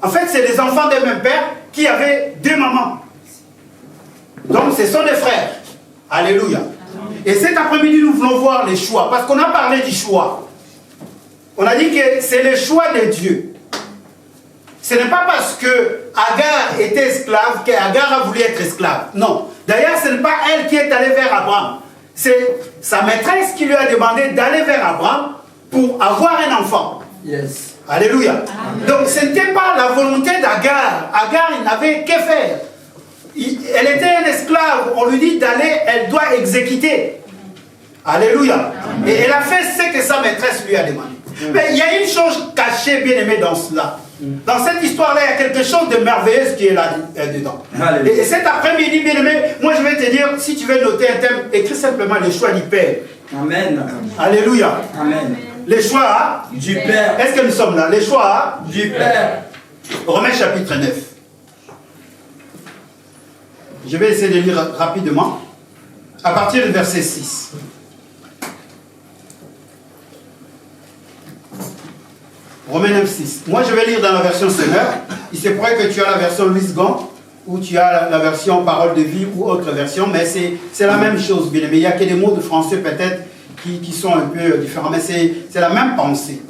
En fait, c'est les enfants d'un même père qui avaient deux mamans. Donc, ce sont des frères. Alléluia. Et cet après-midi, nous voulons voir les choix. Parce qu'on a parlé du choix. On a dit que c'est le choix de Dieu. Ce n'est pas parce que Agar était esclave qu'Agar a voulu être esclave. Non. D'ailleurs, ce n'est pas elle qui est allée vers Abraham. C'est sa maîtresse qui lui a demandé d'aller vers Abraham pour avoir un enfant. Yes. Alléluia. Amen. Donc, ce n'était pas la volonté d'Agar. Agar, il n'avait que faire. Elle était une esclave. On lui dit d'aller, elle doit exécuter. Alléluia. Amen. Et elle a fait ce que sa maîtresse lui a demandé. Mais il y a une chose cachée, bien aimée, dans cela. Dans cette histoire-là, il y a quelque chose de merveilleux qui est là-dedans. Et cet après-midi, bien aimé, moi je vais te dire, si tu veux noter un thème, écris simplement le choix du Père. Amen. Alléluia. Amen. Les choix du Père. Est-ce que nous sommes là? Les choix du Père. Romains chapitre 9. Je vais essayer de lire rapidement. À partir du verset 6. Romains 9, 6. Moi, je vais lire dans la version Seigneur. Il se pourrait que tu as la version Louis Gant, ou tu as la version Parole de vie, ou autre version, mais c'est la même chose, bien aimé. Il y a que des mots de français peut-être qui sont un peu différents, mais c'est la même pensée.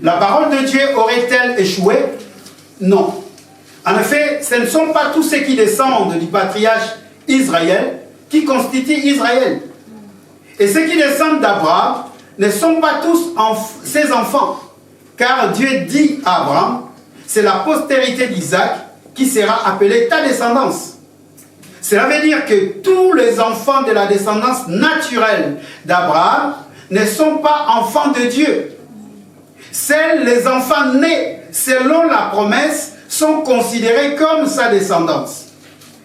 La parole de Dieu aurait-elle échoué? Non. En effet, ce ne sont pas tous ceux qui descendent du patriarche Israël qui constituent Israël. Et ceux qui descendent d'Abraham ne sont pas tous ses enfants. Car Dieu dit à Abraham, c'est la postérité d'Isaac qui sera appelée ta descendance. Cela veut dire que tous les enfants de la descendance naturelle d'Abraham ne sont pas enfants de Dieu. Seuls les enfants nés selon la promesse sont considérés comme sa descendance.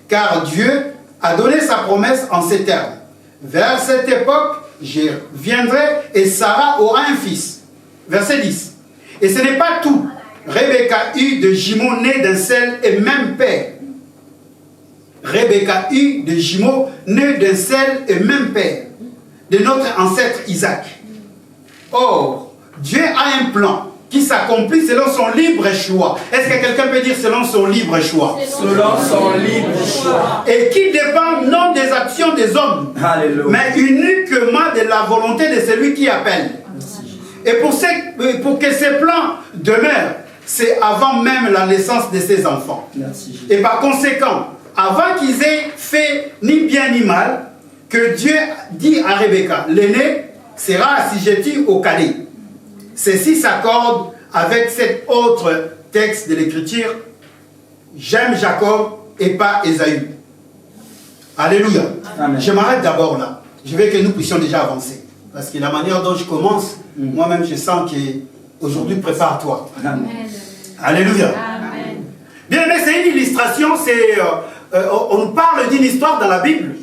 Car Dieu a donné sa promesse en ces termes. Vers cette époque, je viendrai et Sarah aura un fils. Verset 10. Et ce n'est pas tout. Rebecca eut de jumeaux nés d'un seul et même père. Rebecca eut de jumeaux nés d'un seul et même père, de notre ancêtre Isaac. Or, Dieu a un plan qui s'accomplit selon son libre choix. Est-ce que quelqu'un peut dire selon son libre choix? Selon son libre choix. Et qui dépend non des actions des hommes, Alléluia, mais uniquement de la volonté de celui qui appelle. Et pour que ces plans demeurent, c'est avant même la naissance de ses enfants. Merci. Et par conséquent, avant qu'ils aient fait ni bien ni mal, que Dieu dit à Rebecca, l'aîné sera assujetti au cadet. Ceci s'accorde avec cet autre texte de l'Écriture, j'aime Jacob et pas Ésaü. Alléluia. Amen. Je m'arrête d'abord là. Je veux que nous puissions déjà avancer. Parce que la manière dont je commence, moi-même je sens qu'aujourd'hui prépare-toi. Amen. Alléluia. Amen. Bien, mais c'est une illustration, on nous parle d'une histoire dans la Bible,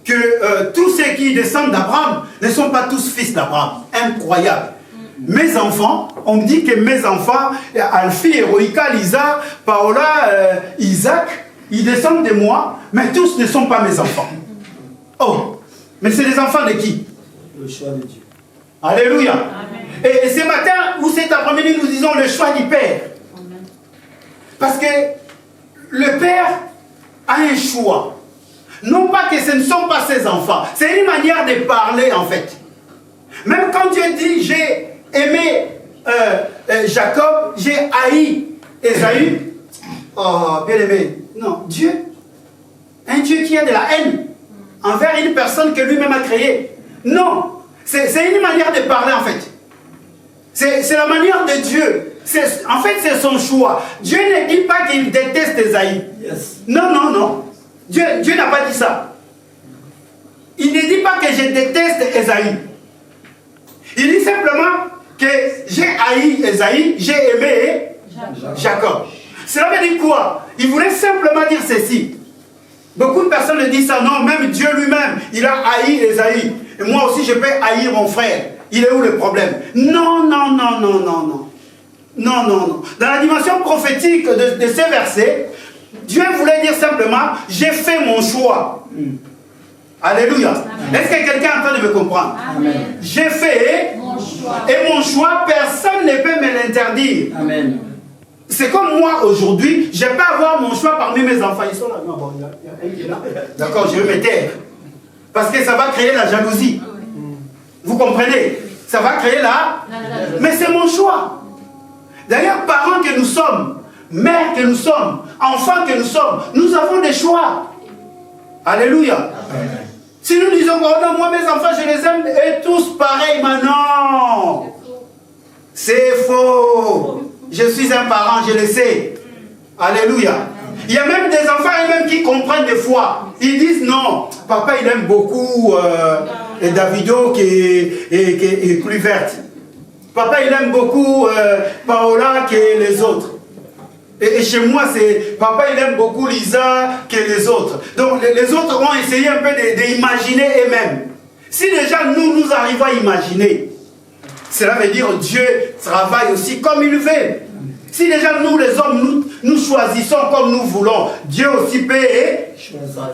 que tous ceux qui descendent d'Abraham ne sont pas tous fils d'Abraham. Incroyable. Mes enfants, on me dit que mes enfants, Alfie, Héroïka, Lisa, Paola, Isaac, ils descendent de moi, mais tous ne sont pas mes enfants. Oh, mais c'est les enfants de qui? Le choix de Dieu. Alléluia. Et ce matin, ou cet après-midi, nous disons le choix du Père. Amen. Parce que le Père a un choix. Non pas que ce ne sont pas ses enfants. C'est une manière de parler en fait. Même quand Dieu dit j'ai aimé Jacob, j'ai haï Ésaü. Oh, bien aimé. Non, Dieu. Un Dieu qui a de la haine envers une personne que lui-même a créée. Non. C'est une manière de parler en fait. C'est la manière de Dieu. En fait, c'est son choix. Dieu ne dit pas qu'il déteste Ésaü. Yes. Non, non, non. Dieu n'a pas dit ça. Il ne dit pas que je déteste Ésaü. Il dit simplement que j'ai haï Ésaü, j'ai aimé Jacob. Cela veut dire quoi? Il voulait simplement dire ceci. Beaucoup de personnes le disent ça. Non, même Dieu lui-même, il a haï Ésaü. Et moi aussi, je peux haïr mon frère. Il est où le problème? Non, non, non, non, non, non. Non, non, non. Dans la dimension prophétique de ces versets, Dieu voulait dire simplement, j'ai fait mon choix. Alléluia. Est-ce que quelqu'un est en train de me comprendre? J'ai fait mon choix. Et mon choix, personne ne peut me l'interdire. Amen. C'est comme moi aujourd'hui, je peux avoir mon choix parmi mes enfants. Ils sont là. Non, bon, il y a un qui est là. D'accord, je vais me taire. Parce que ça va créer la jalousie. Vous comprenez? Ça va créer la... Mais c'est mon choix. D'ailleurs, parents que nous sommes, mères que nous sommes, enfants que nous sommes, nous avons des choix. Alléluia. Si nous disons, oh non, moi mes enfants, je les aime, et tous pareils, mais non. C'est faux. Je suis un parent, je le sais. Alléluia. Il y a même des enfants eux-mêmes qui comprennent des fois. Ils disent non, papa il aime beaucoup Davido qui est plus verte. Papa il aime beaucoup Paola que les autres. Et chez moi c'est papa il aime beaucoup Lisa que les autres. Donc les autres ont essayé un peu d'imaginer eux-mêmes. Si déjà nous arrivons à imaginer, cela veut dire Dieu travaille aussi comme il veut. Si déjà nous les hommes, nous choisissons comme nous voulons, Dieu aussi peut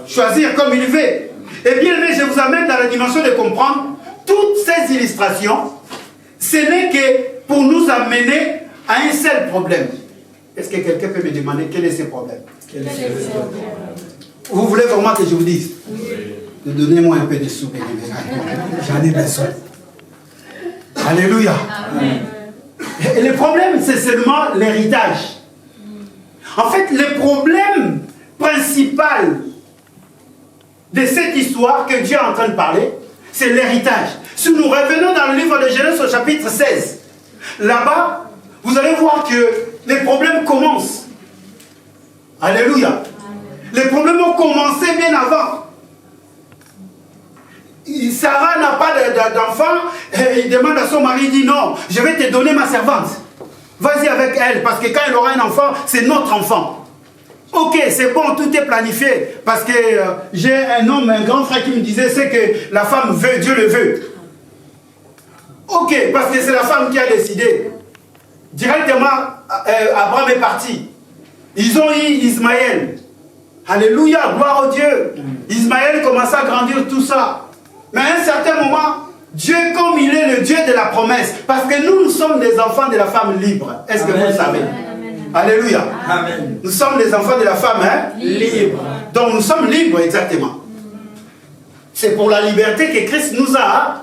choisir comme il veut. Et bien aimé, je vous amène dans la dimension de comprendre toutes ces illustrations. Ce n'est que pour nous amener à un seul problème. Est-ce que quelqu'un peut me demander quel est ce problème? Vous voulez vraiment que je vous dise? Donnez-moi un peu de sous, j'en ai besoin. Alléluia. Amen. Et le problème, c'est seulement l'héritage. En fait, le problème principal de cette histoire que Dieu est en train de parler, c'est l'héritage. Si nous revenons dans le livre de Genèse au chapitre 16, là-bas, vous allez voir que les problèmes commencent. Alléluia. Les problèmes ont commencé bien avant. Sarah n'a pas d'enfant et il demande à son mari, il dit non, je vais te donner ma servante. Vas-y avec elle, parce que quand elle aura un enfant, c'est notre enfant. Ok, c'est bon, tout est planifié. Parce que j'ai un homme, un grand frère qui me disait, c'est que la femme veut, Dieu le veut. Ok, parce que c'est la femme qui a décidé. Directement, Abraham est parti. Ils ont eu Ismaël. Alléluia, gloire au Dieu. Ismaël commença à grandir tout ça. Mais à un certain moment, Dieu, comme il est le Dieu de la promesse, parce que nous sommes des enfants de la femme libre. Est-ce que vous le savez? Amen. Alléluia. Amen. Nous sommes des enfants de la femme libre. Donc nous sommes libres, exactement. C'est pour la liberté que Christ nous a.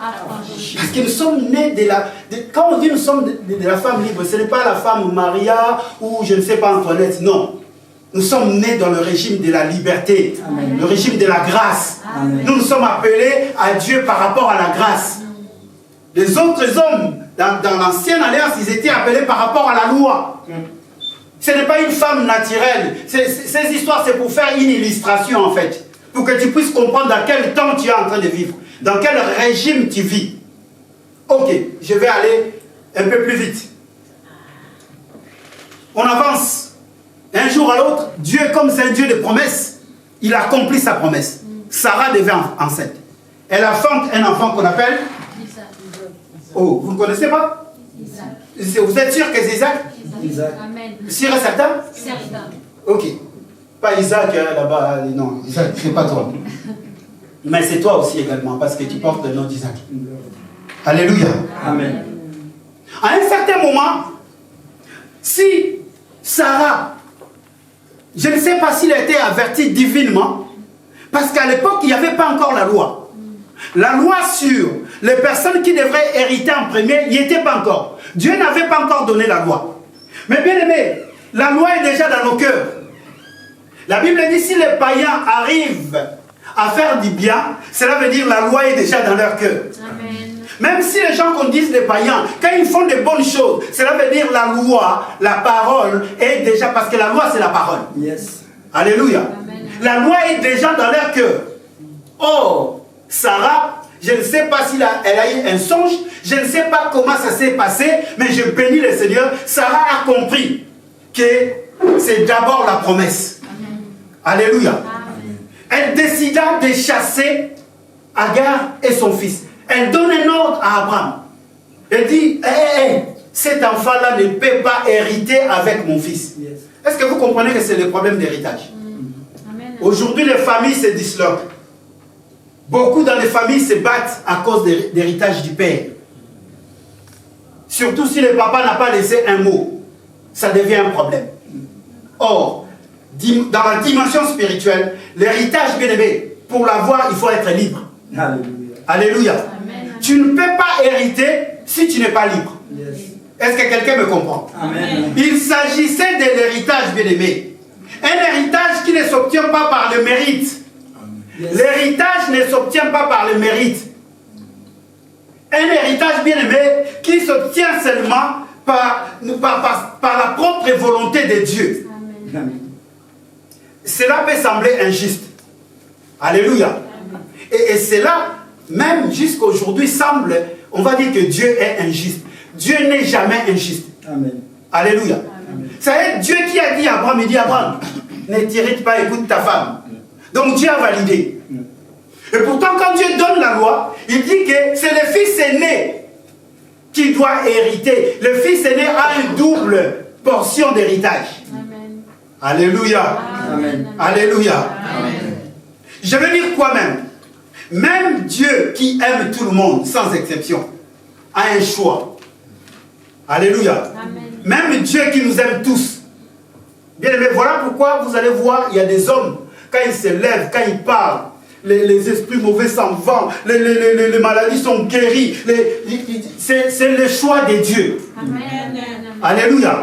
Parce que nous sommes nés de la... quand on dit nous sommes de la femme libre, ce n'est pas la femme Maria ou je ne sais pas Antoinette, non. Nous sommes nés dans le régime de la liberté, Amen. Le régime de la grâce. Amen. Nous sommes appelés à Dieu par rapport à la grâce. Les autres hommes, dans l'ancienne alliance, ils étaient appelés par rapport à la loi. Ce n'est pas une femme naturelle. Ces histoires, c'est pour faire une illustration, en fait. Pour que tu puisses comprendre dans quel temps tu es en train de vivre. Dans quel régime tu vis. Ok, je vais aller un peu plus vite. On avance. Un jour à l'autre, Dieu, comme c'est un Dieu de promesses, il accomplit sa promesse. Sarah devient enceinte. Elle enfante un enfant qu'on appelle Isaac. Oh, vous ne connaissez pas? Isaac. Vous êtes sûr que c'est Isaac? Isaac. Amen. Sûr et certain? Certain. Ok. Pas Isaac là-bas, non, Isaac, c'est pas toi. Mais c'est toi aussi également, parce que tu portes le nom d'Isaac. Alléluia. Amen. À un certain moment, si Sarah, je ne sais pas s'il a été averti divinement, parce qu'à l'époque, il n'y avait pas encore la loi. La loi sur les personnes qui devraient hériter en premier, il n'y était pas encore. Dieu n'avait pas encore donné la loi. Mais bien aimé, la loi est déjà dans nos cœurs. La Bible dit, si les païens arrivent à faire du bien, cela veut dire la loi est déjà dans leur cœur. Amen. Même si les gens qu'on dise les païens, quand ils font de bonnes choses, cela veut dire la loi, la parole est déjà, parce que la loi c'est la parole. Yes. Alléluia. Amen. La loi est déjà dans leur cœur. Or, Sarah, je ne sais pas si elle a eu un songe, je ne sais pas comment ça s'est passé, mais je bénis le Seigneur. Sarah a compris que c'est d'abord la promesse. Amen. Alléluia. Amen. Elle décida de chasser Agar et son fils. Elle donne un ordre à Abraham. Elle dit, cet enfant-là ne peut pas hériter avec mon fils. Yes. Est-ce que vous comprenez que c'est le problème d'héritage? Aujourd'hui, les familles se disloquent. Beaucoup dans les familles se battent à cause de l'héritage du père. Surtout si le papa n'a pas laissé un mot. ça devient un problème. Or, dans la dimension spirituelle, l'héritage bien-aimé, pour l'avoir, il faut être libre. Alléluia. Alléluia. Amen. Tu ne peux pas hériter si tu n'es pas libre. Yes. Est-ce que quelqu'un me comprend? Amen. Il s'agissait de l'héritage bien-aimé. Un héritage qui ne s'obtient pas par le mérite. Yes. L'héritage ne s'obtient pas par le mérite. Un héritage bien-aimé qui s'obtient seulement par la propre volonté de Dieu. Amen. Amen. Cela peut sembler injuste. Alléluia. Et cela, même jusqu'à aujourd'hui, semble, on va dire que Dieu est injuste. Dieu n'est jamais injuste. Amen. Alléluia. Amen. C'est Dieu qui a dit à Abraham, il dit Abraham, ne t'irrite pas, écoute ta femme. Donc Dieu a validé. Et pourtant, quand Dieu donne la loi, il dit que c'est le fils aîné qui doit hériter. Le fils aîné a une double portion d'héritage. Amen. Alléluia. Amen. Alléluia. Amen. Je veux dire quoi même? Même Dieu qui aime tout le monde, sans exception, a un choix. Alléluia. Amen. Même Dieu qui nous aime tous. Bien aimé, voilà pourquoi vous allez voir, il y a des hommes, quand ils se lèvent, quand ils parlent, les esprits mauvais s'en vont, les maladies sont guéries. C'est le choix de Dieu. Amen. Alléluia.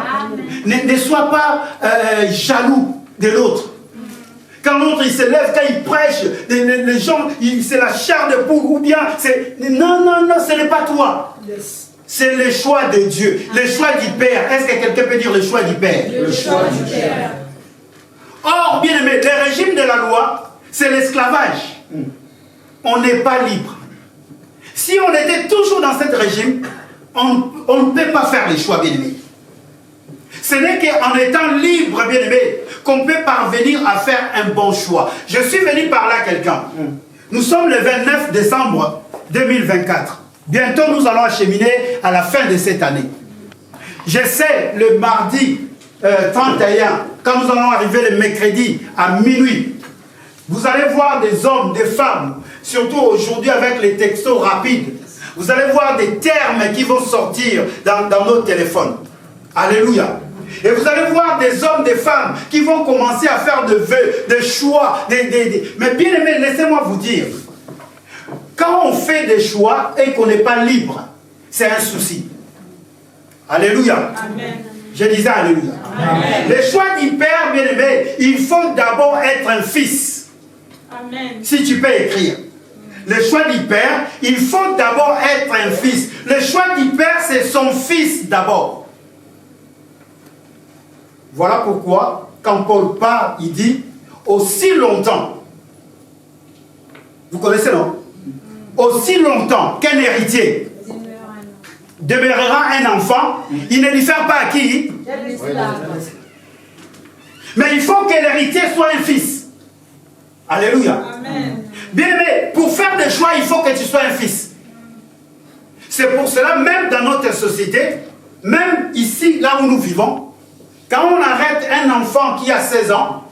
Amen. Ne sois pas jaloux de l'autre. Quand l'autre il se lève, quand il prêche, les gens, c'est la chair de poule ou bien c'est... Non, non, non, ce n'est pas toi. Yes. C'est le choix de Dieu, le choix du Père. Est-ce que quelqu'un peut dire le choix du Père? Le choix du Père. Or, bien aimé, le régime de la loi, c'est l'esclavage. On n'est pas libre. Si on était toujours dans ce régime, on ne peut pas faire les choix, bien aimé. Ce n'est qu'en étant libre, bien aimé, qu'on peut parvenir à faire un bon choix. Je suis venu parler à quelqu'un. Nous sommes le 29 décembre 2024. Bientôt, nous allons acheminer à la fin de cette année. Je sais, le mardi 31, quand nous allons arriver le mercredi à minuit, vous allez voir des hommes, des femmes, surtout aujourd'hui avec les textos rapides, vous allez voir des termes qui vont sortir dans nos téléphones. Alléluia. Et vous allez voir des hommes, des femmes qui vont commencer à faire des vœux, des choix. Mais bien aimé, laissez-moi vous dire, quand on fait des choix et qu'on n'est pas libre, c'est un souci. Alléluia. Amen. Je disais Alléluia. Amen. Le choix du Père, bien aimé, il faut d'abord être un fils. Amen. Si tu peux écrire. Le choix du Père, il faut d'abord être un fils. Le choix du Père, c'est son fils d'abord. Voilà pourquoi, quand Paul parle, il dit, aussi longtemps, vous connaissez, non? Aussi longtemps qu'un héritier demeurera un enfant, il ne diffère pas à qui? Mais il faut que l'héritier soit un fils. Alléluia. Amen. Bien aimé, pour faire des choix, il faut que tu sois un fils. C'est pour cela, même dans notre société, même ici, là où nous vivons, quand on arrête un enfant qui a 16 ans,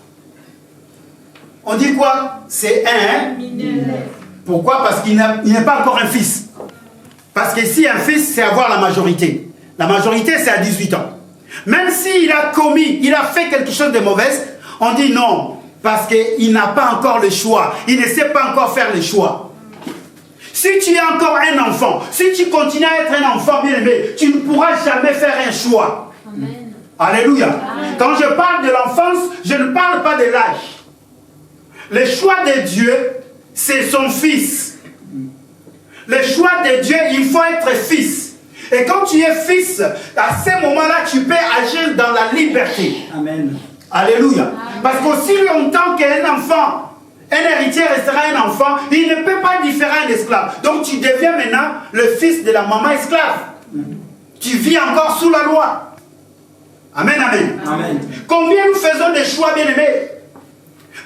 on dit quoi? C'est un. Pourquoi? Parce qu'il n'est pas encore un fils. Parce que si un fils, c'est avoir la majorité. La majorité, c'est à 18 ans. Même s'il a commis, il a fait quelque chose de mauvais, on dit non, parce qu'il n'a pas encore le choix. Il ne sait pas encore faire le choix. Si tu es encore un enfant, si tu continues à être un enfant bien aimé, tu ne pourras jamais faire un choix. Amen. Alléluia. Quand je parle de l'enfance, je ne parle pas de l'âge. Le choix de Dieu, c'est son fils. Le choix de Dieu, il faut être fils. Et quand tu es fils, à ce moment-là, tu peux agir dans la liberté. Amen. Alléluia. Parce qu'aussi longtemps qu'un enfant, un héritier restera un enfant, il ne peut pas différer un esclave. Donc tu deviens maintenant le fils de la maman esclave. Tu vis encore sous la loi. Amen, amen. Amen. Combien nous faisons des choix, bien-aimés?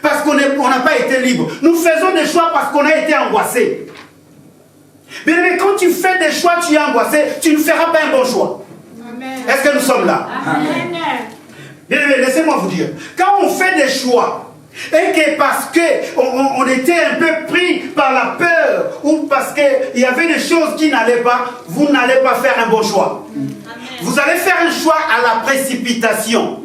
Parce qu'on n'a pas été libre. Nous faisons des choix parce qu'on a été angoissé. Bien-aimé, quand tu fais des choix, tu es angoissé, tu ne feras pas un bon choix. Amen. Est-ce que nous sommes là? Amen. Bien-aimé, laissez-moi vous dire. Quand on fait des choix, et que parce qu'on était un peu pris par la peur, ou parce qu'il y avait des choses qui n'allaient pas, vous n'allez pas faire un bon choix. Amen. Vous allez faire un choix à la précipitation.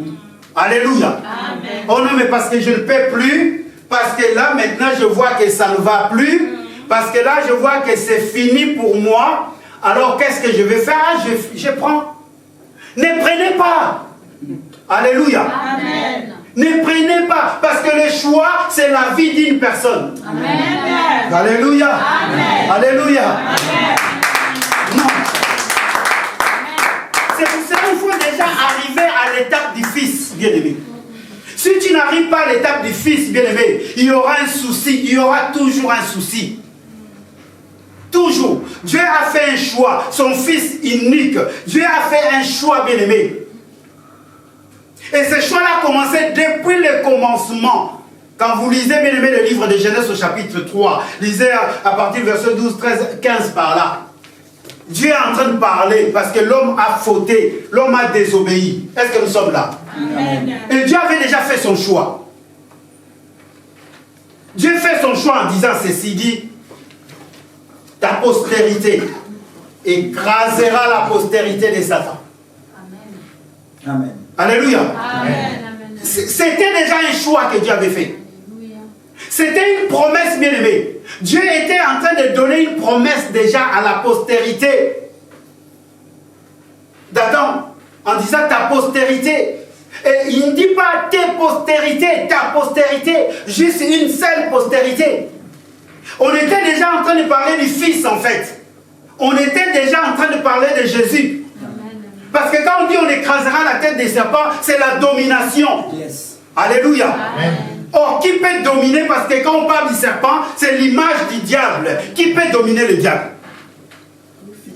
Alléluia. Amen. Oh non, mais parce que je ne peux plus, parce que là maintenant je vois que ça ne va plus, parce que là je vois que c'est fini pour moi, alors qu'est-ce que je vais faire? Je prends. Ne prenez pas. Alléluia. Amen. Ne prenez pas, parce que le choix, c'est la vie d'une personne. Amen. Alléluia. Amen. Alléluia. Amen. Non. C'est pour ça qu'il faut déjà arriver à l'étape du fils, bien-aimé. Si tu n'arrives pas à l'étape du fils, bien-aimé, il y aura un souci, il y aura toujours un souci. Toujours. Dieu a fait un choix, son fils unique. Dieu a fait un choix, bien-aimé. Et ce choix-là a commencé depuis le commencement. Quand vous lisez, bien aimé, le livre de Genèse au chapitre 3, lisez à partir du verset 12, 13, 15 par là. Dieu est en train de parler parce que l'homme a fauté, l'homme a désobéi. Est-ce que nous sommes là? Amen. Et Dieu avait déjà fait son choix. Dieu fait son choix en disant ceci, dit, ta postérité écrasera la postérité de Satan. Amen. Alléluia. Amen. C'était déjà un choix que Dieu avait fait. C'était une promesse, bien-aimée. Dieu était en train de donner une promesse déjà à la postérité d'Adam, en disant ta postérité. Et il ne dit pas tes postérités, ta postérité, juste une seule postérité. On était déjà en train de parler du Fils, en fait. On était déjà en train de parler de Jésus. Parce que quand on dit on écrasera la tête des serpents, c'est la domination. Yes. Alléluia. Amen. Or, qui peut dominer? Parce que quand on parle du serpent, c'est l'image du diable. Qui peut dominer le diable?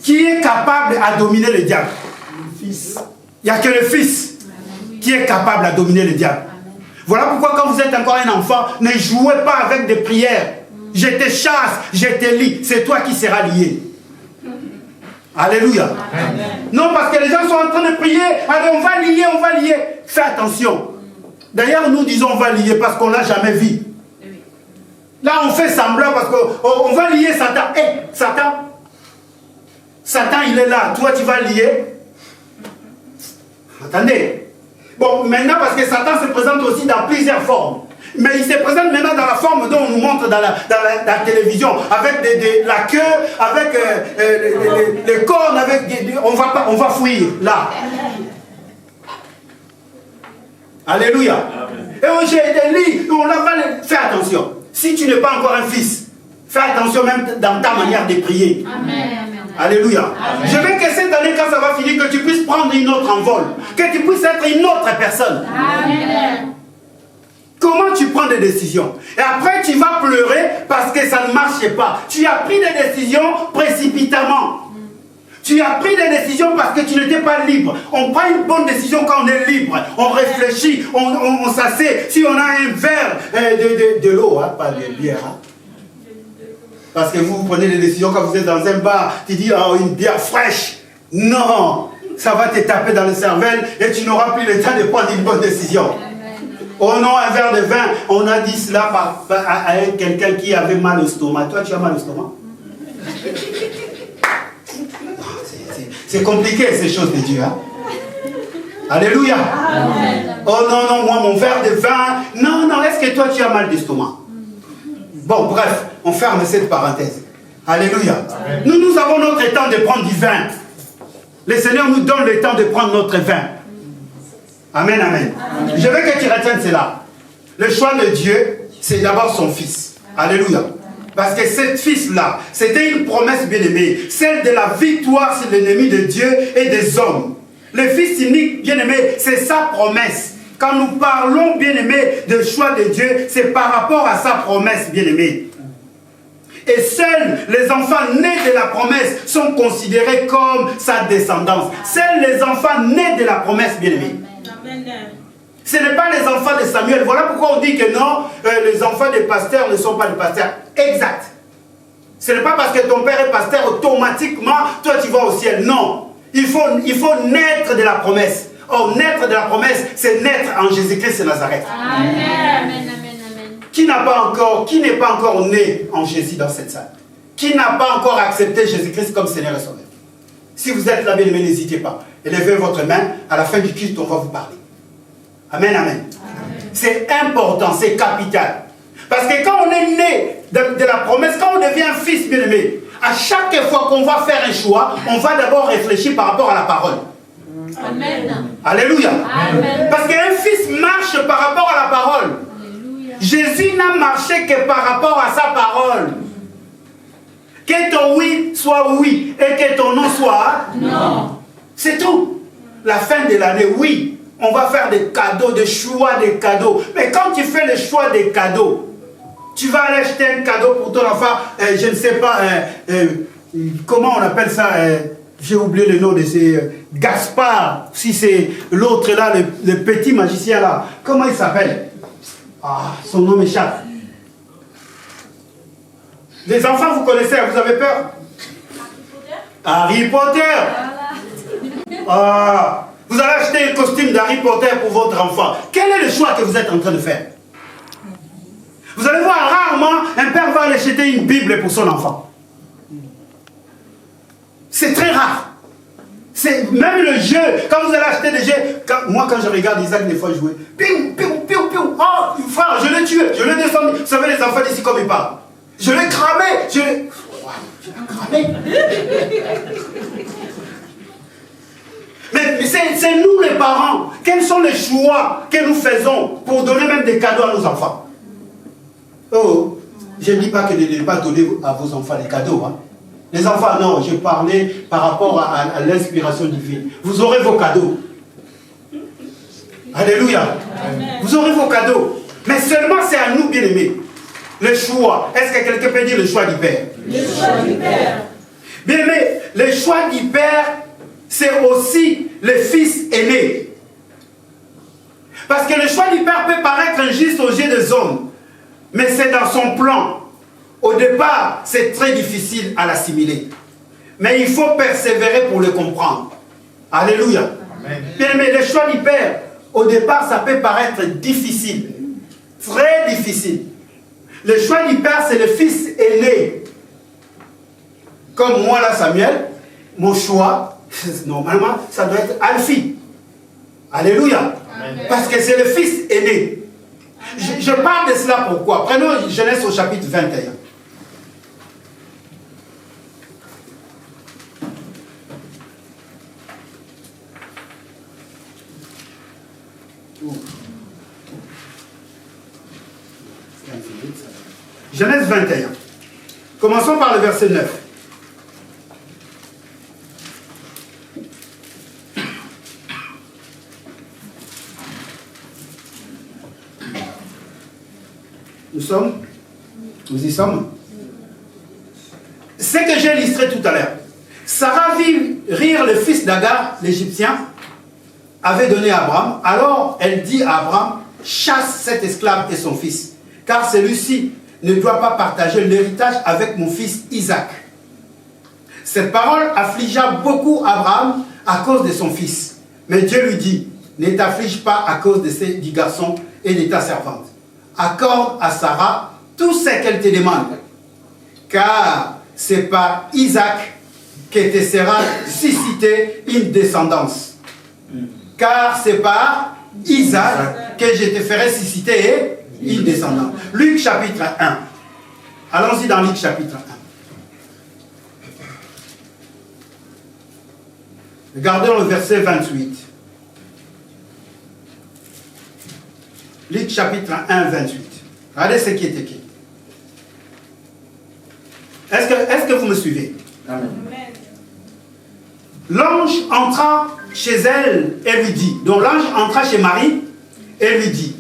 Qui est capable à dominer le diable? Le Fils. Il n'y a que le Fils qui est capable à dominer le diable. Voilà pourquoi quand vous êtes encore un enfant, ne jouez pas avec des prières. Je te chasse, je te lie. C'est toi qui seras lié. Alléluia. Amen. Non, parce que les gens sont en train de prier. Allez, on va lier, on va lier. Fais attention. D'ailleurs, nous disons on va lier parce qu'on ne l'a jamais vu. Là, on fait semblant parce qu'on va lier Satan. Hé, Satan. Satan, il est là. Toi, tu vas lier. Attendez. Bon, maintenant, parce que Satan se présente aussi dans plusieurs formes. Mais il se présente maintenant dans la forme dont on nous montre dans la télévision, avec la queue, avec les cornes, avec on va fuir là. Alléluia. Amen. Et j'ai des lits, on va faire attention. Si tu n'es pas encore un fils, fais attention même dans ta manière de prier. Amen. Alléluia. Amen. Je veux que cette année, quand ça va finir, que tu puisses prendre une autre envol, que tu puisses être une autre personne. Amen. Comment tu prends des décisions? Et après, tu vas pleurer parce que ça ne marchait pas. Tu as pris des décisions précipitamment. Tu as pris des décisions parce que tu n'étais pas libre. On prend une bonne décision quand on est libre. On réfléchit, on s'assied. Si on a un verre de l'eau, hein, pas de bière. Hein. Parce que vous prenez des décisions quand vous êtes dans un bar. Tu dis, oh, une bière fraîche. Non, ça va te taper dans le cervelle et tu n'auras plus le temps de prendre une bonne décision. Oh non, un verre de vin, on a dit cela à quelqu'un qui avait mal au stomac. Toi, tu as mal au stomac? C'est compliqué ces choses de Dieu. Hein? Alléluia. Amen. Oh non, non, moi, mon verre de vin. Non, non, est-ce que toi, tu as mal d'estomac? Bon, bref, on ferme cette parenthèse. Alléluia. Amen. Nous avons notre temps de prendre du vin. Le Seigneur nous donne le temps de prendre notre vin. Amen, amen, amen. Je veux que tu retiennes cela. Le choix de Dieu, c'est d'abord son Fils. Alléluia. Parce que ce Fils-là, c'était une promesse bien-aimée. Celle de la victoire sur l'ennemi de Dieu et des hommes. Le Fils unique, bien-aimé, c'est sa promesse. Quand nous parlons, bien-aimé, de choix de Dieu, c'est par rapport à sa promesse, bien-aimé. Et seuls les enfants nés de la promesse sont considérés comme sa descendance. Seuls les enfants nés de la promesse, bien-aimé. Ce n'est pas les enfants de Samuel. Voilà pourquoi on dit que non, les enfants des pasteurs ne sont pas des pasteurs. Exact. Ce n'est pas parce que ton père est pasteur, automatiquement, toi tu vas au ciel. Non. Il faut naître de la promesse. Or, naître de la promesse, c'est naître en Jésus-Christ de Nazareth. Amen. Amen. Qui n'est pas encore né en Jésus dans cette salle? Qui n'a pas encore accepté Jésus-Christ comme Seigneur et Sauveur? Si vous êtes là, bien aimé, n'hésitez pas. élevez votre main. À la fin du culte, on va vous parler. Amen, amen. C'est important, c'est capital. Parce que quand on est né de la promesse, quand on devient un fils bien-aimé, à chaque fois qu'on va faire un choix, on va d'abord réfléchir par rapport à la parole. Amen. Alléluia. Amen. Parce qu'un fils marche par rapport à la parole. Alléluia. Jésus n'a marché que par rapport à sa parole. Que ton oui soit oui et que ton non soit non. C'est tout. La fin de l'année, oui, on va faire des cadeaux, des choix des cadeaux. Mais quand tu fais le choix des cadeaux, tu vas aller acheter un cadeau pour ton enfant, je ne sais pas, comment on appelle ça, j'ai oublié le nom de ces Gaspard, si c'est l'autre là, le petit magicien là, comment il s'appelle? Ah, son nom m'échappe. Les enfants, vous connaissez, vous avez peur? Harry Potter. Ah, vous allez acheter un costume d'Harry Potter pour votre enfant. Quel est le choix que vous êtes en train de faire? Vous allez voir, rarement, un père va aller acheter une Bible pour son enfant. C'est très rare. C'est même le jeu, quand vous allez acheter des jeux, moi quand je regarde Isaac des fois jouer, piou, piou, piou, piou, oh, frère, je l'ai tué, je l'ai descendu. Vous savez les enfants d'ici comme ils parlent. Je l'ai cramé, je l'ai cramé. Mais c'est nous les parents. Quels sont les choix que nous faisons pour donner même des cadeaux à nos enfants? Oh, je ne dis pas que de ne pas donner à vos enfants des cadeaux. Hein. Les enfants, non, je parlais par rapport à l'inspiration divine. Vous aurez vos cadeaux. Alléluia. Amen. Vous aurez vos cadeaux. Mais seulement c'est à nous, bien-aimés. Le choix. Est-ce que quelqu'un peut dire le choix du Père? Le choix du Père. Bien-aimés, le choix du Père, c'est aussi le Fils aimé. Parce que le choix du Père peut paraître injuste aux yeux des hommes, mais c'est dans son plan. Au départ, c'est très difficile à l'assimiler. Mais il faut persévérer pour le comprendre. Alléluia. Bien-aimés, le choix du Père, au départ, ça peut paraître difficile. Très difficile. Le choix du Père, c'est le Fils aîné. Comme moi, là, Samuel, mon choix, normalement, ça doit être Alfie. Alléluia. Amen. Parce que c'est le Fils aîné. Je parle de cela pourquoi? Prenons Genèse au chapitre 21. Genèse 21. Commençons par le verset 9. Nous y sommes. Ce que j'ai illustré tout à l'heure. Sarah vit rire le fils d'Agar, l'Égyptien, avait donné à Abraham. Alors elle dit à Abraham, chasse cet esclave et son fils, car celui-ci ne doit pas partager l'héritage avec mon fils Isaac. Cette parole affligea beaucoup Abraham à cause de son fils. Mais Dieu lui dit, ne t'afflige pas à cause du garçon et de ta servante. Accorde à Sarah tout ce qu'elle te demande, car c'est par Isaac que te sera suscitée une descendance. Car c'est par Isaac que je te ferai susciter une descendance. Luc chapitre 1. Allons-y dans Luc chapitre 1. Regardons le verset 28. Luc chapitre 1, 28. Regardez ce qui est écrit. Est-ce que vous me suivez? Amen. L'ange entra chez elle et lui dit, donc l'ange entra chez Marie et lui dit,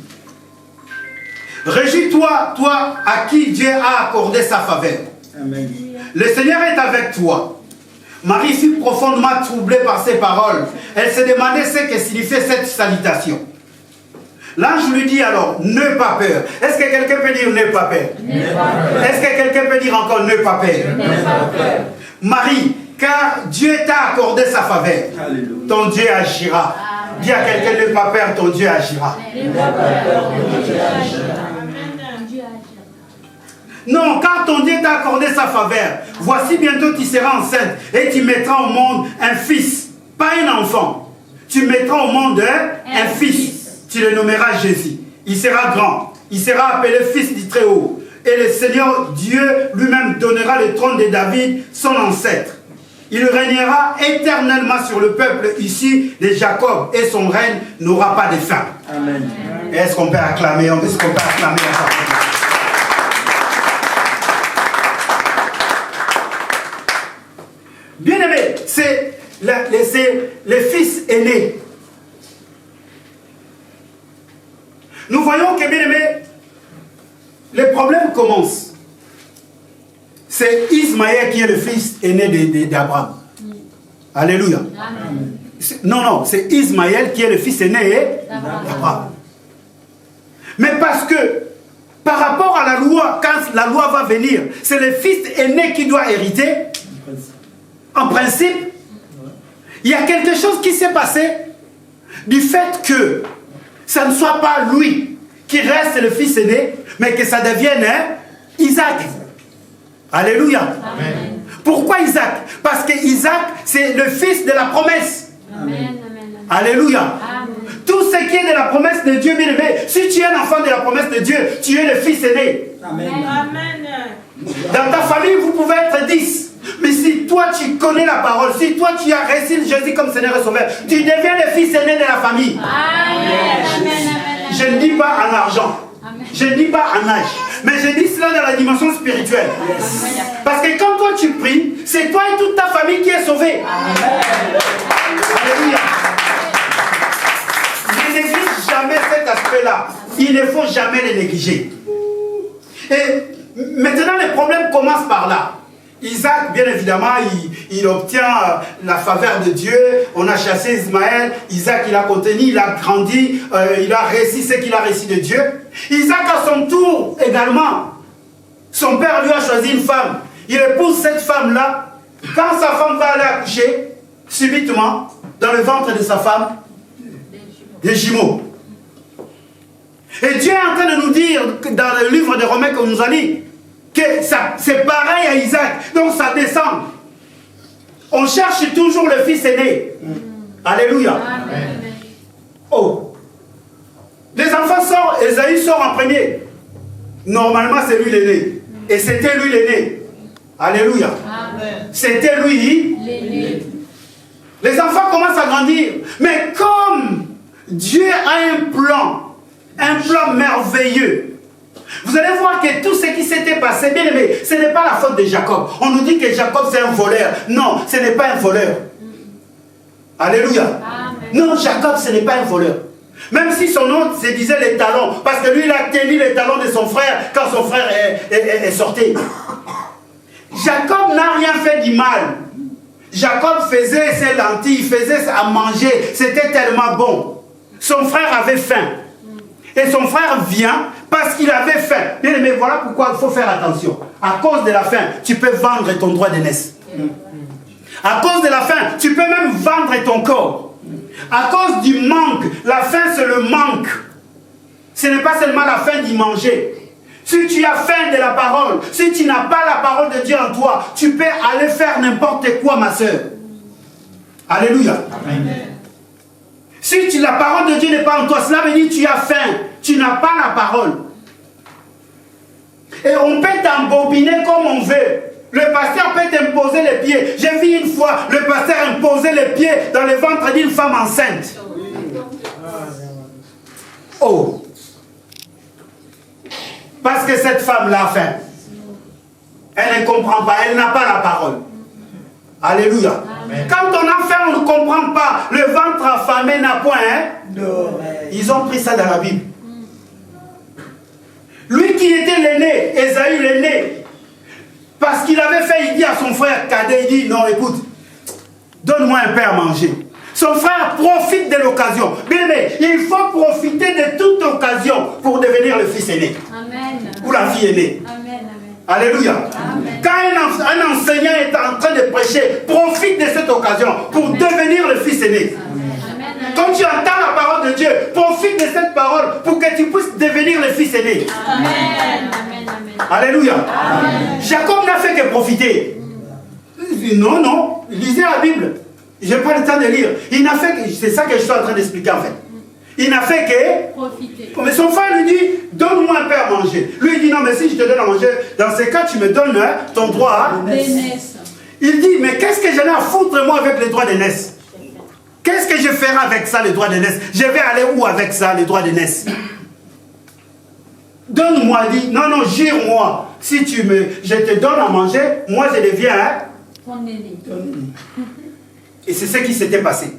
réjouis-toi, toi à qui Dieu a accordé sa faveur. Amen. Le Seigneur est avec toi. Marie fut profondément troublée par ces paroles. Elle se demandait ce que signifiait cette salutation. L'ange lui dit alors, n'aie pas peur. Est-ce que quelqu'un peut dire n'aie pas peur? Est-ce que quelqu'un peut dire encore n'aie pas peur? Marie, car Dieu t'a accordé sa faveur. Alléluia. Ton Dieu agira. Dis à quelqu'un n'aie pas peur, ton Dieu agira. Non, car ton Dieu t'a accordé sa faveur. Voici bientôt tu seras enceinte et tu mettras au monde un fils. pas un enfant. Tu mettras au monde un fils. Tu le nommeras Jésus. Il sera grand. Il sera appelé fils du Très-Haut. Et le Seigneur Dieu lui-même donnera le trône de David, son ancêtre. Il régnera éternellement sur le peuple ici de Jacob. Et son règne n'aura pas de fin. Amen. Est-ce qu'on peut acclamer? Est-ce qu'on peut acclamer la Bien-aimé, c'est le fils aîné. Nous voyons que, bien-aimé, les problèmes commencent. C'est Ismaël qui est le fils aîné d'Abraham. Alléluia. Amen. Non, c'est Ismaël qui est le fils aîné d'Abraham. Mais parce que, par rapport à la loi, quand la loi va venir, c'est le fils aîné qui doit hériter. En principe, il y a quelque chose qui s'est passé du fait que ça ne soit pas lui qui reste le fils aîné, mais que ça devienne Isaac. Alléluia. Amen. Pourquoi Isaac? Parce que Isaac, c'est le fils de la promesse. Amen. Alléluia. Amen. Tout ce qui est de la promesse de Dieu, bien aimé, si tu es un enfant de la promesse de Dieu, tu es le fils aîné. Amen. Dans ta famille, vous pouvez être 10. Mais si toi tu connais la parole, si toi tu as reçu Jésus comme Seigneur et Sauveur, tu deviens le fils aîné de la famille. Amen. Je ne dis pas en argent. Amen. Je ne dis pas en âge. Mais je dis cela dans la dimension spirituelle. Parce que quand toi tu pries, c'est toi et toute ta famille qui est sauvée. Alléluia. Ne néglige jamais cet aspect-là. Il ne faut jamais le négliger. Et maintenant, les problèmes commencent par là. Isaac, bien évidemment, il obtient la faveur de Dieu. On a chassé Ismaël. Isaac, il a contenu, il a grandi. Il a réussi ce qu'il a réussi de Dieu. Isaac, à son tour, également, son père lui a choisi une femme. Il épouse cette femme-là. Quand sa femme va aller accoucher, subitement, dans le ventre de sa femme, des jumeaux. Et Dieu est en train de nous dire, dans le livre de Romains que nous a dit, que c'est pareil à Isaac. Donc ça descend. On cherche toujours le fils aîné. Alléluia. Amen. Oh. Les enfants sortent, Esaü sort en premier. Normalement, c'est lui l'aîné. Et c'était lui l'aîné. Alléluia. Amen. C'était lui. L'aîné. Les enfants commencent à grandir. Mais comme Dieu a un plan merveilleux. Vous allez voir que tout ce qui s'était passé, bien aimé, ce n'est pas la faute de Jacob. On nous dit que Jacob c'est un voleur. Non, ce n'est pas un voleur. Alléluia. Amen. Non, Jacob ce n'est pas un voleur. Même si son nom se disait les talons, parce que lui il a tenu les talons de son frère quand son frère est sorti. Jacob n'a rien fait du mal. Jacob faisait ses lentilles, il faisait à manger, c'était tellement bon. Son frère avait faim. Et son frère vient parce qu'il avait faim. Bien aimé, voilà pourquoi il faut faire attention. À cause de la faim, tu peux vendre ton droit d'aînesse. À cause de la faim, tu peux même vendre ton corps. À cause du manque, la faim c'est le manque. Ce n'est pas seulement la faim d'y manger. Si tu as faim de la parole, si tu n'as pas la parole de Dieu en toi, tu peux aller faire n'importe quoi, ma soeur. Alléluia. Amen. Si la parole de Dieu n'est pas en toi, cela veut dire que tu as faim. Tu n'as pas la parole. Et on peut t'embobiner comme on veut. Le pasteur peut t'imposer les pieds. J'ai vu une fois le pasteur imposer les pieds dans le ventre d'une femme enceinte. Oh. Parce que cette femme-là a faim. Elle ne comprend pas. Elle n'a pas la parole. Alléluia. Amen. Quand on a faim, on ne comprend pas. Le ventre affamé n'a point. Ils ont pris ça dans la Bible. Lui qui était l'aîné, Esaü l'aîné, parce qu'il avait fait, il dit à son frère cadet, il dit, non écoute, donne-moi un pain à manger. Son frère profite de l'occasion. Bien aimé, il faut profiter de toute occasion pour devenir le fils aîné. Amen. Ou la fille aînée. Amen. Alléluia. Amen. Quand un enseignant est en train de prêcher, profite de cette occasion pour devenir le fils aîné. Amen. Quand tu entends la parole de Dieu, profite de cette parole pour que tu puisses devenir le fils aîné. Amen. Alléluia. Amen. Jacob n'a fait que profiter. Non, lisez la Bible. Je n'ai pas le temps de lire. Il n'a fait que, c'est ça que je suis en train d'expliquer en fait. Il n'a fait que profiter. Mais son frère lui dit, donne-moi un peu à manger. Lui il dit, non mais si je te donne à manger, dans ces cas tu me donnes ton droit D'aînesse. Il dit, mais qu'est-ce que j'en ai à foutre moi avec les droits d'aînesse? Qu'est-ce que je ferai avec ça, les droits d'aînesse? Je vais aller où avec ça, les droits d'aînesse? Donne-moi, dit, non, non, jure-moi. Si je te donne à manger, moi je deviens Ton aîné. Et c'est ce qui s'était passé.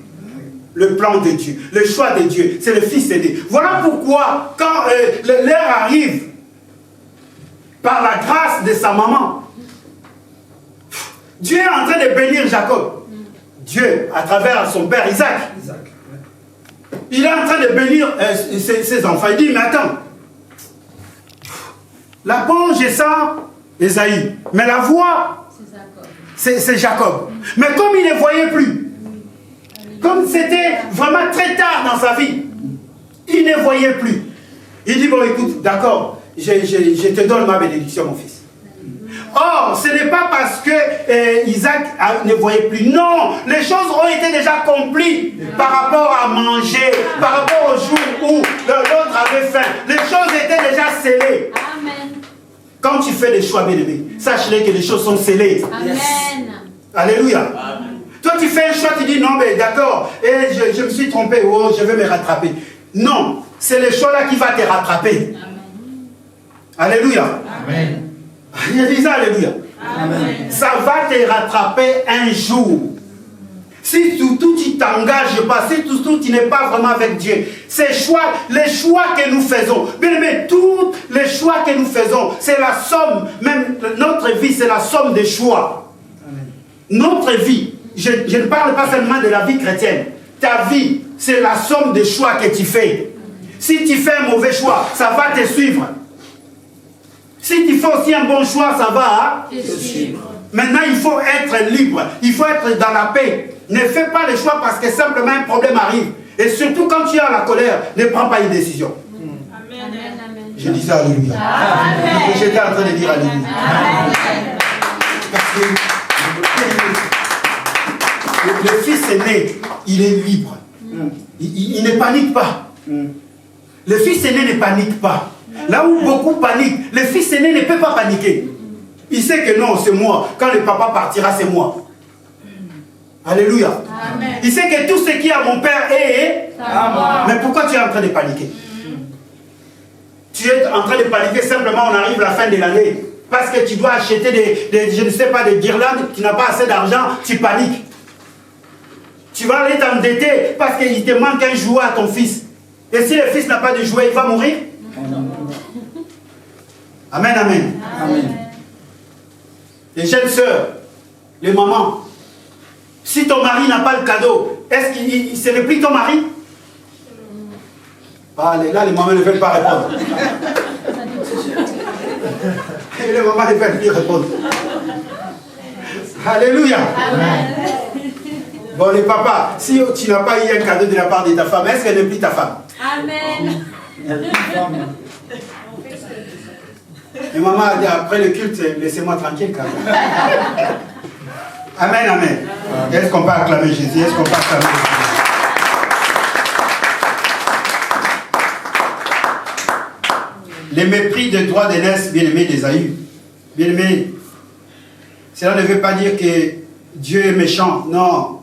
Le plan de Dieu, le choix de Dieu, c'est le fils aîné. Voilà pourquoi, quand l'heure arrive, par la grâce de sa maman, Dieu est en train de bénir Jacob. Dieu, à travers son père Isaac, il est en train de bénir ses enfants. Il dit, mais attends, la bonge est ça, Esaïe, mais la voix, c'est Jacob. Mais comme il ne voyait plus, comme c'était vraiment très tard dans sa vie, il ne voyait plus. Il dit, bon écoute, d'accord, je te donne ma bénédiction mon fils. Or, ce n'est pas parce que Isaac ne voyait plus. Non, les choses ont été déjà accomplies par rapport à manger, par rapport au jour où l'autre avait faim. Les choses étaient déjà scellées. Amen. Quand tu fais des choix, bien-aimés, sache-les que les choses sont scellées. Amen. Alléluia. Amen. Toi, tu fais un choix, tu dis non, mais d'accord, et je me suis trompé, oh, je vais me rattraper. Non, c'est le choix-là qui va te rattraper. Amen. Alléluia. Amen. Il dit ça, alléluia. Amen. Ça va te rattraper un jour. Si tout tu t'engages pas, si tout tu n'es pas vraiment avec Dieu, ces choix, les choix que nous faisons, bien aimé, tous les choix que nous faisons, c'est la somme, même notre vie, c'est la somme des choix. Amen. Notre vie, je ne parle pas seulement de la vie chrétienne, ta vie, c'est la somme des choix que tu fais. Si tu fais un mauvais choix, ça va te suivre. Si tu fais aussi un bon choix, ça va te suivre. Maintenant, il faut être libre. Il faut être dans la paix. Ne fais pas les choix parce que simplement un problème arrive. Et surtout quand tu es à la colère, ne prends pas une décision. Amen. Amen. Je dis ça, alléluia. J'étais en train de dire alléluia. Parce que le fils aîné, il est libre. Il ne panique pas. Le fils aîné ne panique pas. Là où beaucoup paniquent, le fils aîné ne peut pas paniquer. Il sait que non, c'est moi. Quand le papa partira, c'est moi. Alléluia. Amen. Il sait que tout ce qui est à mon père est à moi. Mais pourquoi tu es en train de paniquer? Tu es en train de paniquer simplement, on arrive à la fin de l'année. Parce que tu dois acheter je ne sais pas, des guirlandes, tu n'as pas assez d'argent, tu paniques. Tu vas aller t'endetter parce qu'il te manque un jouet à ton fils. Et si le fils n'a pas de jouet, il va mourir? Amen, amen. Amen. Les jeunes sœurs, les mamans, si ton mari n'a pas le cadeau, est-ce qu'il ce n'est plus ton mari? Ah, là, les mamans ne veulent pas répondre. Et les mamans ne veulent plus répondre. Alléluia. Amen. Bon, les papas, si tu n'as pas eu un cadeau de la part de ta femme, est-ce qu'elle n'est plus ta femme? Amen. Et maman a dit après le culte, laissez-moi tranquille quand même. Amen, amen. Est-ce qu'on peut acclamer Jésus? Est-ce qu'on peut acclamer Jésus? Les mépris de droit d'aînesse, bien-aimé d'Ésaü. Bien-aimé, cela ne veut pas dire que Dieu est méchant. Non.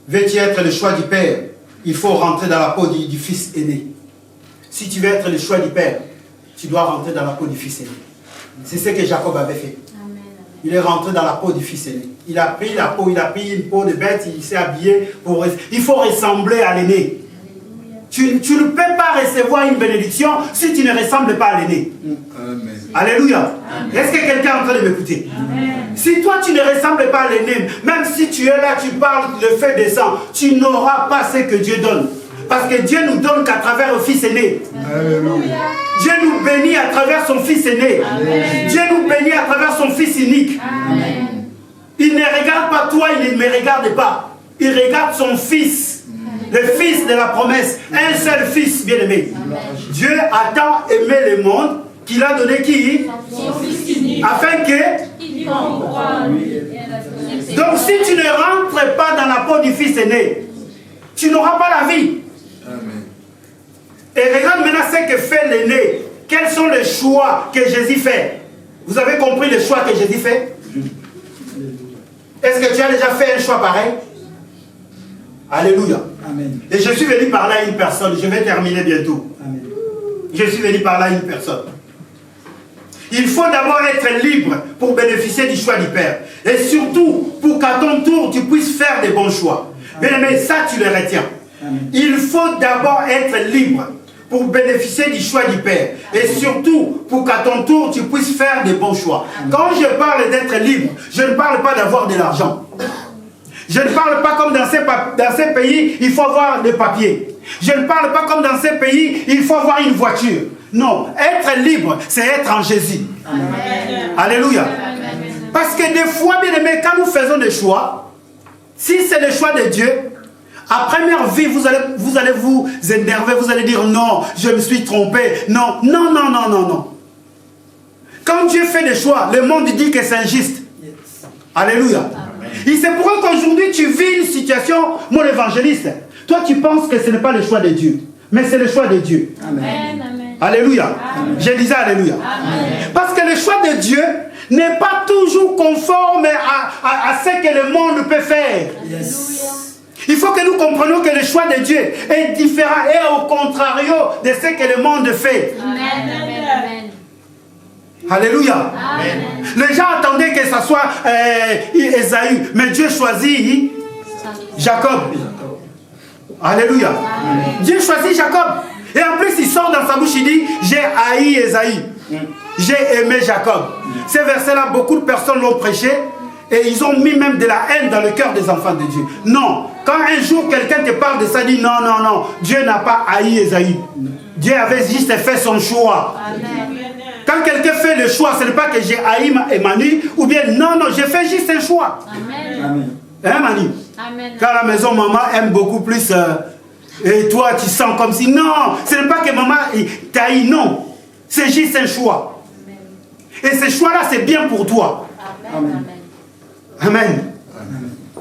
Veux-tu être le choix du Père? Il faut rentrer dans la peau du fils aîné. Si tu veux être le choix du Père, tu dois rentrer dans la peau du fils aîné. C'est ce que Jacob avait fait. Amen. Il est rentré dans la peau du fils aîné. Il a pris la peau, il a pris une peau de bête, il s'est habillé. Il faut ressembler à l'aîné. Tu ne peux pas recevoir une bénédiction si tu ne ressembles pas à l'aîné. Alléluia. Est-ce que quelqu'un est en train de m'écouter? Si toi tu ne ressembles pas à l'aîné, même si tu es là, tu parles, le feu descend, tu n'auras pas ce que Dieu donne. Parce que Dieu nous donne qu'à travers le fils aîné. Alléluia. Dieu nous bénit à travers son fils aîné. Amen. Dieu nous bénit à travers son fils unique. Amen. Il ne regarde pas toi, il ne me regarde pas. Il regarde son fils. Le fils de la promesse. Un seul fils, bien-aimé. Dieu a tant aimé le monde qu'il a donné qui? Son fils unique. Afin que Donc si tu ne rentres pas dans la peau du fils aîné, tu n'auras pas la vie. Amen. Et regarde maintenant ce que fait l'aîné. Quels sont les choix que Jésus fait? Vous avez compris les choix que Jésus fait? Est-ce que tu as déjà fait un choix pareil? Alléluia. Amen. Et je suis venu parler à une personne. Je vais terminer bientôt. Amen. Je suis venu parler à une personne. Il faut d'abord être libre pour bénéficier du choix du Père. Et surtout, pour qu'à ton tour, tu puisses faire des bons choix. Bien aimé, ça, tu le retiens. Amen. Il faut d'abord être libre pour bénéficier du choix du Père. Et surtout, pour qu'à ton tour, tu puisses faire des bons choix. Quand je parle d'être libre, je ne parle pas d'avoir de l'argent. Je ne parle pas comme dans ces pays, il faut avoir des papiers. Je ne parle pas comme dans ces pays, il faut avoir une voiture. Non, être libre, c'est être en Jésus. Amen. Alléluia. Amen. Parce que des fois, bien aimé, quand nous faisons des choix, si c'est le choix de Dieu, à première vue, vous allez vous énerver, vous allez dire non, je me suis trompé. Non, non, non, non, non, non. Quand Dieu fait des choix, le monde dit que c'est injuste. Yes. Alléluia. Et c'est pourquoi qu'aujourd'hui tu vis une situation, mon évangéliste, toi tu penses que ce n'est pas le choix de Dieu, mais c'est le choix de Dieu. Amen. Amen. Alléluia. Amen. Je disais Alléluia. Amen. Parce que le choix de Dieu n'est pas toujours conforme à ce que le monde peut faire. Yes. Il faut que nous comprenions que le choix de Dieu est différent et au contrario de ce que le monde fait. Amen. Amen. Alléluia. Amen. Les gens attendaient que ce soit Ésaü, mais Dieu choisit Jacob. Alléluia. Amen. Dieu choisit Jacob. Et en plus, il sort dans sa bouche, il dit, j'ai haï Ésaü. J'ai aimé Jacob. Ces versets-là, beaucoup de personnes l'ont prêché. Et ils ont mis même de la haine dans le cœur des enfants de Dieu. Non. Quand un jour quelqu'un te parle de ça, dit non, non, non. Dieu n'a pas haï Ésaü. Dieu avait juste fait son choix. Amen. Quand quelqu'un fait le choix, ce n'est pas que j'ai haï Manu, ou bien non, non, j'ai fait juste un choix. Amen. Amen. Hein, Manu? Amen. Quand à la maison, maman aime beaucoup plus, et toi, tu sens comme si, non, ce n'est pas que maman t'a haï, non. C'est juste un choix. Et ce choix-là, c'est bien pour toi. Amen. Amen.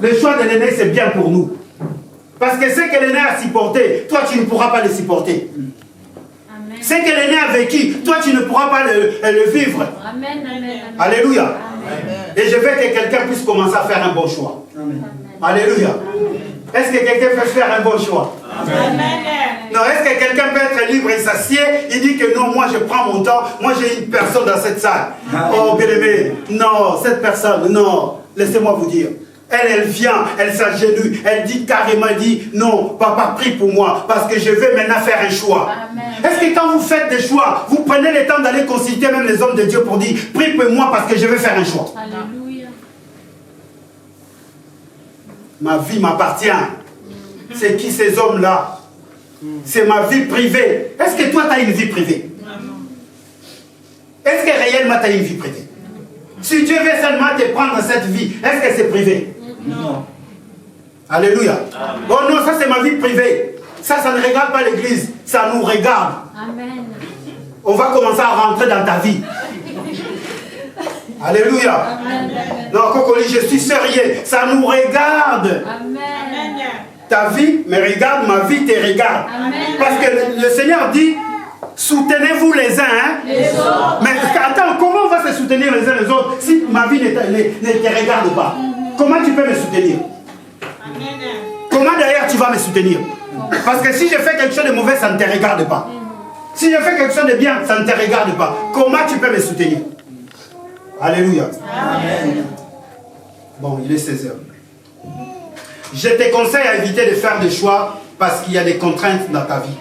Le choix de l'aîné, c'est bien pour nous. Parce que ce que l'aîné a supporté, toi, tu ne pourras pas le supporter. Amen. Ce que l'aîné a vécu, toi, tu ne pourras pas le vivre. Amen. Amen. Alléluia. Amen. Et je veux que quelqu'un puisse commencer à faire un bon choix. Amen. Alléluia. Est-ce que quelqu'un peut faire un bon choix? Amen. Non, est-ce que quelqu'un peut être libre et s'assied? Il dit que non, moi je prends mon temps, moi j'ai une personne dans cette salle. Oh bien aimé, non, cette personne, non, laissez-moi vous dire. Elle vient, elle s'agenouille, elle dit carrément, elle dit non, papa prie pour moi, parce que je vais maintenant faire un choix. Amen. Est-ce que quand vous faites des choix, vous prenez le temps d'aller consulter même les hommes de Dieu pour dire, prie pour moi parce que je vais faire un choix? Alléluia. Ma vie m'appartient. C'est qui ces hommes-là? C'est ma vie privée. Est-ce que toi, tu as une vie privée? Est-ce que réellement, tu as une vie privée? Si Dieu veut seulement te prendre cette vie, est-ce que c'est privé? Non. Alléluia. Oh non, ça c'est ma vie privée. Ça ne regarde pas l'église. Ça nous regarde. Amen. On va commencer à rentrer dans ta vie. Alléluia. Amen. Non, Cocoli, je suis sérieux. Ça nous regarde. Amen. Ta vie me regarde, ma vie te regarde. Amen. Parce que le Seigneur dit, soutenez-vous les uns. Hein? Les autres. Mais attends, comment on va se soutenir les uns les autres si ma vie ne te regarde pas? Comment tu peux me soutenir? Comment d'ailleurs tu vas me soutenir? Parce que si je fais quelque chose de mauvais, ça ne te regarde pas. Si je fais quelque chose de bien, ça ne te regarde pas. Comment tu peux me soutenir? Alléluia. Amen. Bon, il est 16h. Je te conseille à éviter de faire des choix parce qu'il y a des contraintes dans ta vie.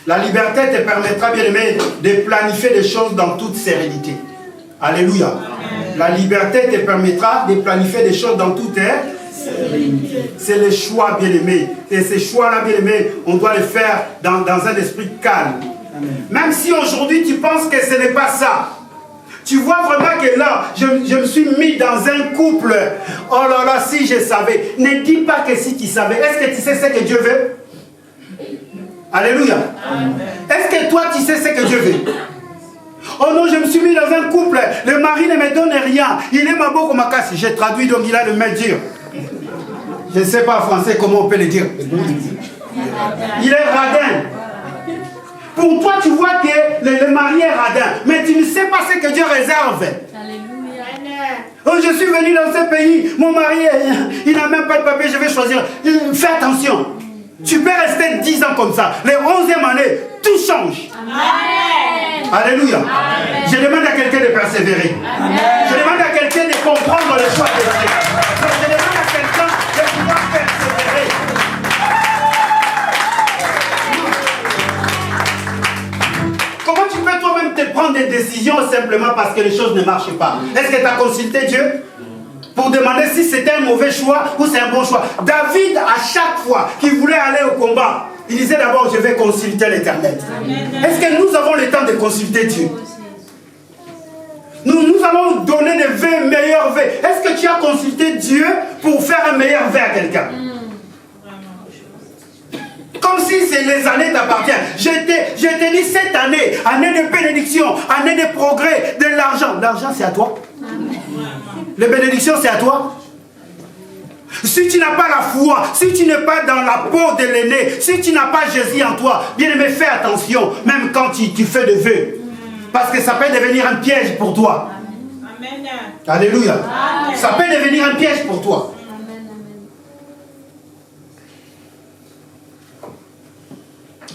La liberté te permettra, bien aimé, de planifier des choses dans toute sérénité. Alléluia. Amen. La liberté te permettra de planifier des choses dans toute sérénité. C'est le choix, bien aimé. Et ces choix-là, bien aimé, on doit les faire dans un esprit calme. Amen. Même si aujourd'hui tu penses que ce n'est pas ça. Tu vois vraiment que là, je me suis mis dans un couple. Oh là là, si je savais. Ne dis pas que si tu savais. Est-ce que tu sais ce que Dieu veut? Alléluia. Est-ce que toi, tu sais ce que Dieu veut? Oh non, je me suis mis dans un couple, le mari ne me donne rien. Il est ma beau comme ma casse. J'ai traduit, donc il a le main dur. Je ne sais pas en français comment on peut le dire. Il est radin. Pour toi, tu vois que le mari est radin, mais tu ne sais pas ce que Dieu réserve. Alléluia. Oh, je suis venu dans ce pays, mon mari, il n'a même pas de papier, je vais choisir. Fais attention. Tu peux rester 10 ans comme ça. Les 11e année, tout change. Amen. Alléluia. Amen. Je demande à quelqu'un de persévérer. Amen. Je demande à quelqu'un de comprendre le choix de Dieu. Je demande à quelqu'un de pouvoir persévérer. Comment tu peux toi-même te prendre des décisions simplement parce que les choses ne marchent pas? Est-ce que tu as consulté Dieu pour demander si c'était un mauvais choix ou c'est un bon choix? David, à chaque fois qu'il voulait aller au combat, il disait d'abord, je vais consulter l'Éternel. Est-ce que nous avons le temps de consulter Dieu? Nous allons donner des vœux, meilleurs vœux. Est-ce que tu as consulté Dieu pour faire un meilleur vœu à quelqu'un? Comme si les années t'appartiennent. Je t'ai dit cette année, année de bénédiction, année de progrès, de l'argent. L'argent, c'est à toi. Les bénédictions, c'est à toi. Si tu n'as pas la foi, si tu n'es pas dans la peau de l'aîné, si tu n'as pas Jésus en toi, bien aimé, fais attention, même quand tu fais des vœux. Parce que ça peut devenir un piège pour toi. Amen. Alléluia. Amen. Ça peut devenir un piège pour toi.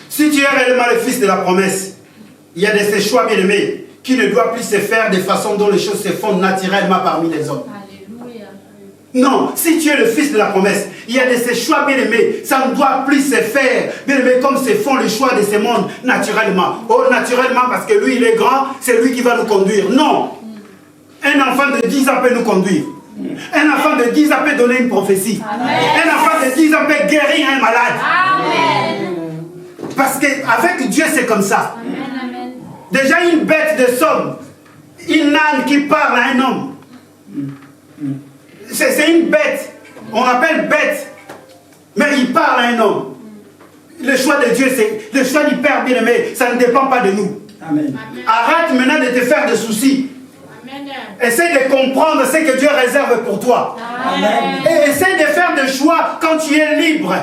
Si tu es réellement le fils de la promesse, il y a de ces choix bien-aimés qui ne doivent plus se faire de façon dont les choses se font naturellement parmi les hommes. Alléluia. Non, si tu es le fils de la promesse, il y a de ces choix bien-aimés, ça ne doit plus se faire, bien-aimés, comme se font les choix de ce monde naturellement. Oh, naturellement, parce que lui, il est grand, c'est lui qui va nous conduire. Non. Un enfant de 10 ans peut nous conduire. Un enfant de 10 ans peut donner une prophétie. Amen. Un enfant de 10 ans peut guérir un malade. Amen. Parce qu'avec Dieu, c'est comme ça. Amen. Amen. Déjà, une bête de somme, une âne qui parle à un homme. C'est une bête. On l'appelle bête. Mais il parle à un homme. Le choix de Dieu, c'est le choix du Père bien-aimé. Ça ne dépend pas de nous. Amen. Arrête maintenant de te faire des soucis. Amen. Essaie de comprendre ce que Dieu réserve pour toi. Amen. Et essaie de faire des choix quand tu es libre.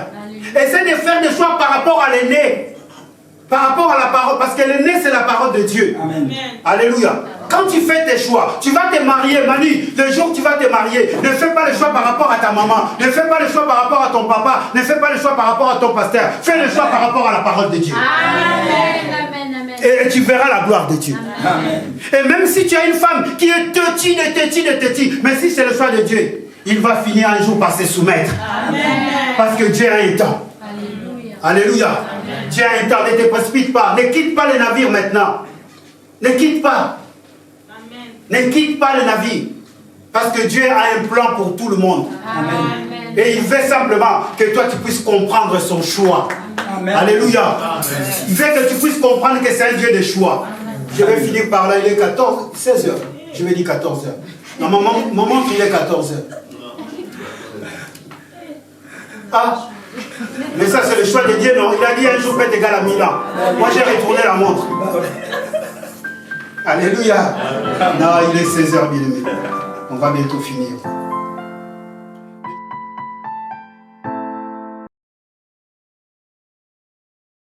Essaie de faire des choix par rapport à l'aîné. Par rapport à la parole. Parce que l'aîné, c'est la parole de Dieu. Amen. Alléluia. Quand tu fais tes choix, tu vas te marier, Manu, le jour où tu vas te marier, ne fais pas le choix par rapport à ta maman, ne fais pas le choix par rapport à ton papa, ne fais pas le choix par rapport à ton pasteur, fais le choix par rapport à la parole de Dieu. Amen. Amen. Amen. Et tu verras la gloire de Dieu. Amen. Et même si tu as une femme qui est têtie, mais si c'est le choix de Dieu, il va finir un jour par se soumettre. Amen. Parce que Dieu a un temps. Alléluia. Alléluia. Dieu a un temps, ne te précipite pas, ne quitte pas le navire maintenant. Ne quitte pas. Amen. Ne quitte pas le navire. Parce que Dieu a un plan pour tout le monde. Amen. Et il veut simplement que toi tu puisses comprendre son choix. Amen. Alléluia. Il veut que tu puisses comprendre que c'est un Dieu de choix. Je vais finir par là, il est 16 heures. Je vais dire 14 heures. Non, maman, il est 14 heures. Ah, mais ça c'est le choix de Dieu, non? Il a dit un jour peut être égal à 1000 ans. Moi j'ai retourné la montre. Alléluia. Non, il est 16 heures, bien aimé. On va bientôt finir.